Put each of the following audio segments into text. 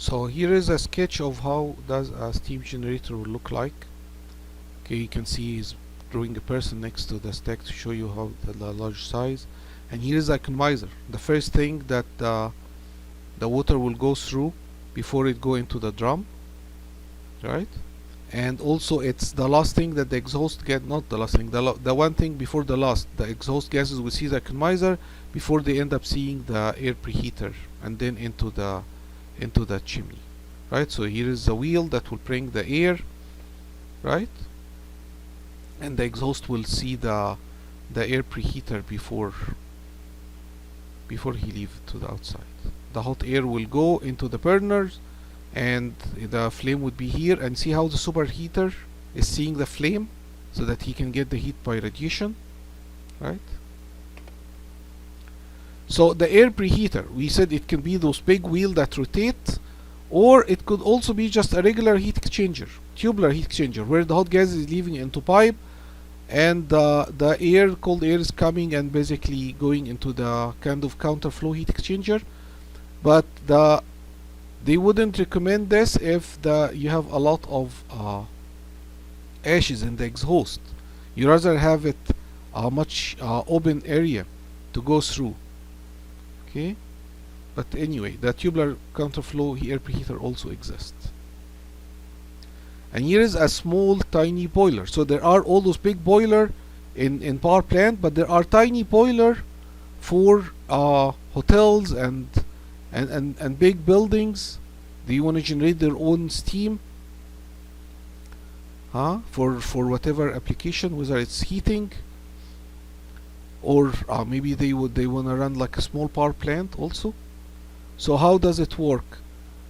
So here is a sketch of how does a steam generator will look like. Okay, you can see he's drawing a person next to the stack to show you how the large size. And here is the economizer, the first thing that the water will go through before it go into the drum, right? And also it's the last thing that the exhaust get, not the last thing, the one thing before the last, the exhaust gases will see the economizer before they end up seeing the air preheater and then into the chimney, right? So here is the wheel that will bring the air, right? And the exhaust will see the air preheater before he leave to the outside. The hot air will go into the burners and the flame would be here, and see how the superheater is seeing the flame so that he can get the heat by radiation, right? So the air preheater, we said it can be those big wheels that rotate, or it could also be just a regular heat exchanger, tubular heat exchanger, where the hot gas is leaving into pipe and the air, cold air, is coming and basically going into the kind of counterflow heat exchanger. But they wouldn't recommend this if you have a lot of ashes in the exhaust. You rather have it a much open area to go through. Okay, but anyway, the tubular counterflow air preheater also exists. And here is a small tiny boiler. So there are all those big boiler in power plant, but there are tiny boiler for hotels and big buildings. Do you want to generate their own steam? For whatever application, whether it's heating or maybe they want to run like a small power plant also. So how does it work?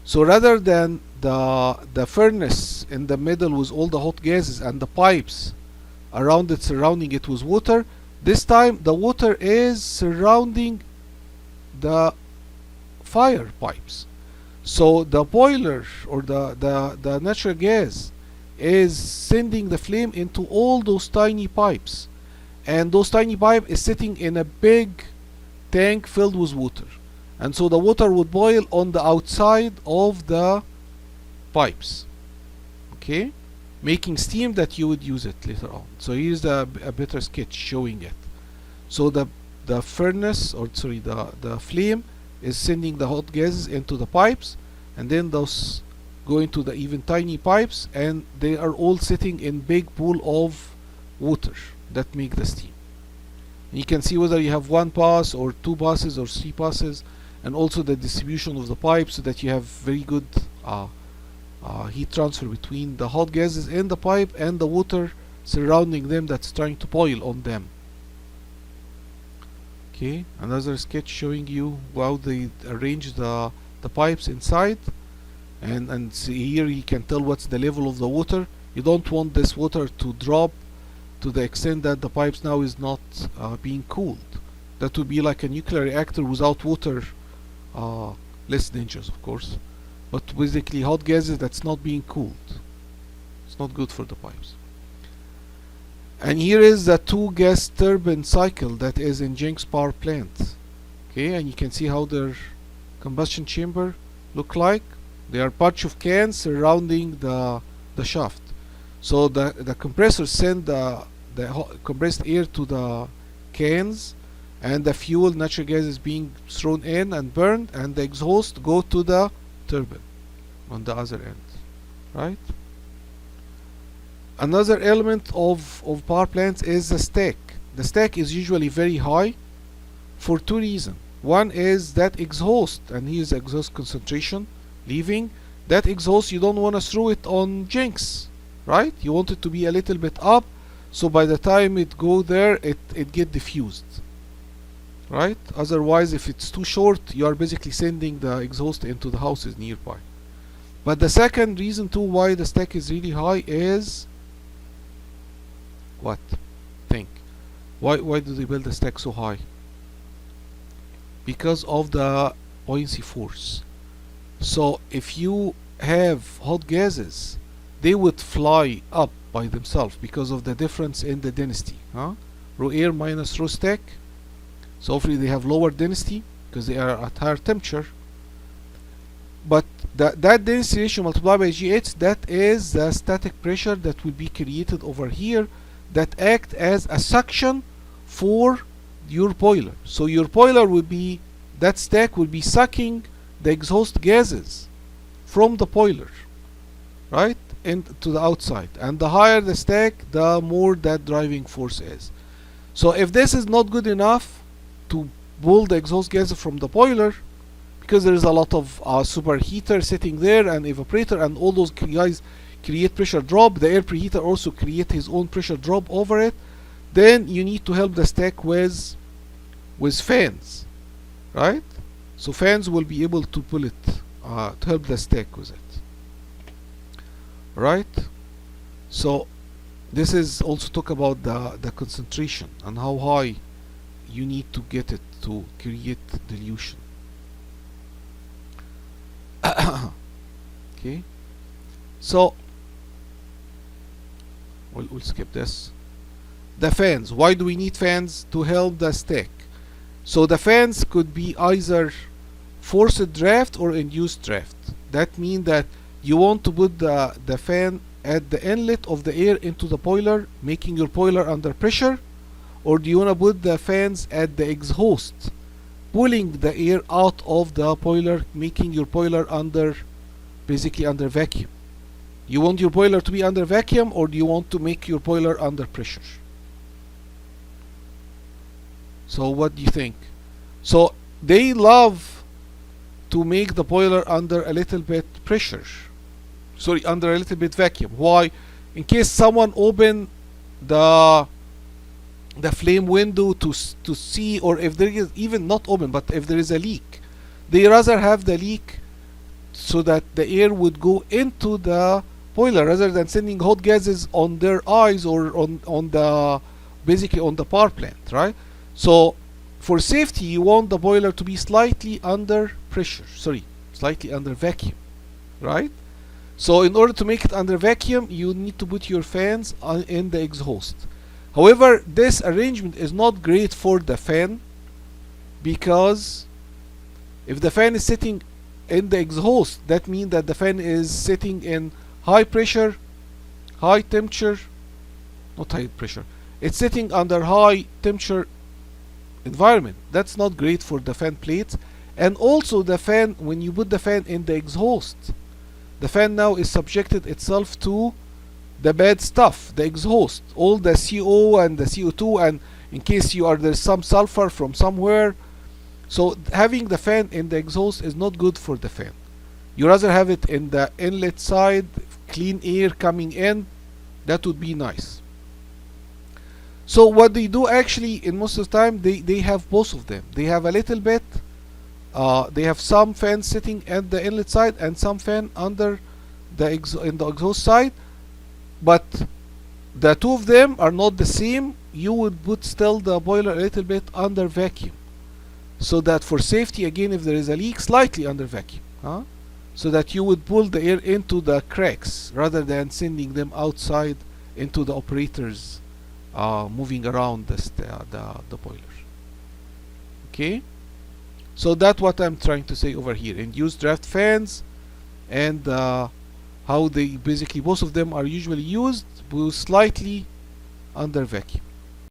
So rather than the furnace in the middle with all the hot gases and the pipes around it, surrounding it with water, this time the water is surrounding the fire pipes. So the boiler or the natural gas is sending the flame into all those tiny pipes, and those tiny pipes is sitting in a big tank filled with water, and so the water would boil on the outside of the pipes, okay, making steam that you would use it later on. So here's a better sketch showing it. So the furnace, or sorry, the flame is sending the hot gases into the pipes, and then those go into the even tiny pipes, and they are all sitting in big pool of water that make the steam. And you can see whether you have one pass or two passes or three passes, and also the distribution of the pipes so that you have very good heat transfer between the hot gases in the pipe and the water surrounding them that's trying to boil on them. Okay, another sketch showing you how they arrange the pipes inside, and see here you can tell what's the level of the water. You don't want this water to drop to the extent that the pipes now is not being cooled. That would be like a nuclear reactor without water, less dangerous of course, but basically hot gases that's not being cooled. It's not good for the pipes. And here is the two gas turbine cycle that is in Jenks power plant. Okay, and you can see how their combustion chamber look like. They are bunch of cans surrounding the shaft. So the compressor send the compressed air to the cans, and the fuel, natural gas, is being thrown in and burned, and the exhaust go to the turbine on the other end, right? Another element of power plants is the stack. The stack is usually very high for two reasons. One is that exhaust, and here's the exhaust concentration leaving. That exhaust, you don't want to throw it on Jenks, right? You want it to be a little bit up, so by the time it go there, it get diffused, right? Otherwise, if it's too short, you are basically sending the exhaust into the houses nearby. But the second reason too why the stack is really high is what? Think. Why do they build the stack so high? Because of the buoyancy force. So if you have hot gases, they would fly up by themselves because of the difference in the density. Raw air minus raw stack. So hopefully they have lower density because they are at higher temperature. But that density ratio multiplied by GH, that is the static pressure that will be created over here that act as a suction for your boiler. So your boiler will be, that stack will be sucking the exhaust gases from the boiler, right, into the outside. And the higher the stack, the more that driving force is. So if this is not good enough to pull the exhaust gases from the boiler, because there is a lot of superheater sitting there and evaporator, and all those guys create pressure drop, the air preheater also create his own pressure drop over it, then you need to help the stack with fans, right? So fans will be able to pull it, to help the stack with it, right? So this is also talk about the concentration and how high you need to get it to create dilution. Okay, so we'll skip this. The fans, why do we need fans? To help the stack. So the fans could be either forced draft or induced draft. That means that you want to put the fan at the inlet of the air into the boiler, making your boiler under pressure, or do you want to put the fans at the exhaust, pulling the air out of the boiler, making your boiler basically under vacuum? You want your boiler to be under vacuum, or do you want to make your boiler under pressure? So what do you think? So they love to make the boiler under a little bit pressure, sorry, under a little bit vacuum. Why? In case someone open the flame window to see, or if there is even not open, but if there is a leak, they rather have the leak so that the air would go into the boiler rather than sending hot gases on their eyes or on the basically on the power plant, right? So for safety, you want the boiler to be slightly under pressure, sorry, slightly under vacuum, right? So in order to make it under vacuum, you need to put your fans in the exhaust. However, this arrangement is not great for the fan, because if the fan is sitting in the exhaust, that means that the fan is sitting in high pressure, high temperature, not high pressure, it's sitting under high temperature environment. That's not great for the fan plates. And also the fan, when you put the fan in the exhaust, the fan now is subjected itself to the bad stuff, the exhaust, all the CO and the CO2, and in case there's some sulfur from somewhere. So having the fan in the exhaust is not good for the fan. You rather have it in the inlet side, clean air coming in. That would be nice. So what they do actually, in most of the time, they have both of them. They have a little bit, they have some fan sitting at the inlet side and some fan under in the exhaust side, but the two of them are not the same. You would put still the boiler a little bit under vacuum, so that for safety, again, if there is a leak, slightly under vacuum, so that you would pull the air into the cracks rather than sending them outside into the operators moving around the boiler. Okay, so that's what I'm trying to say over here. Induced draft fans, and how they basically, both of them are usually used with slightly under vacuum.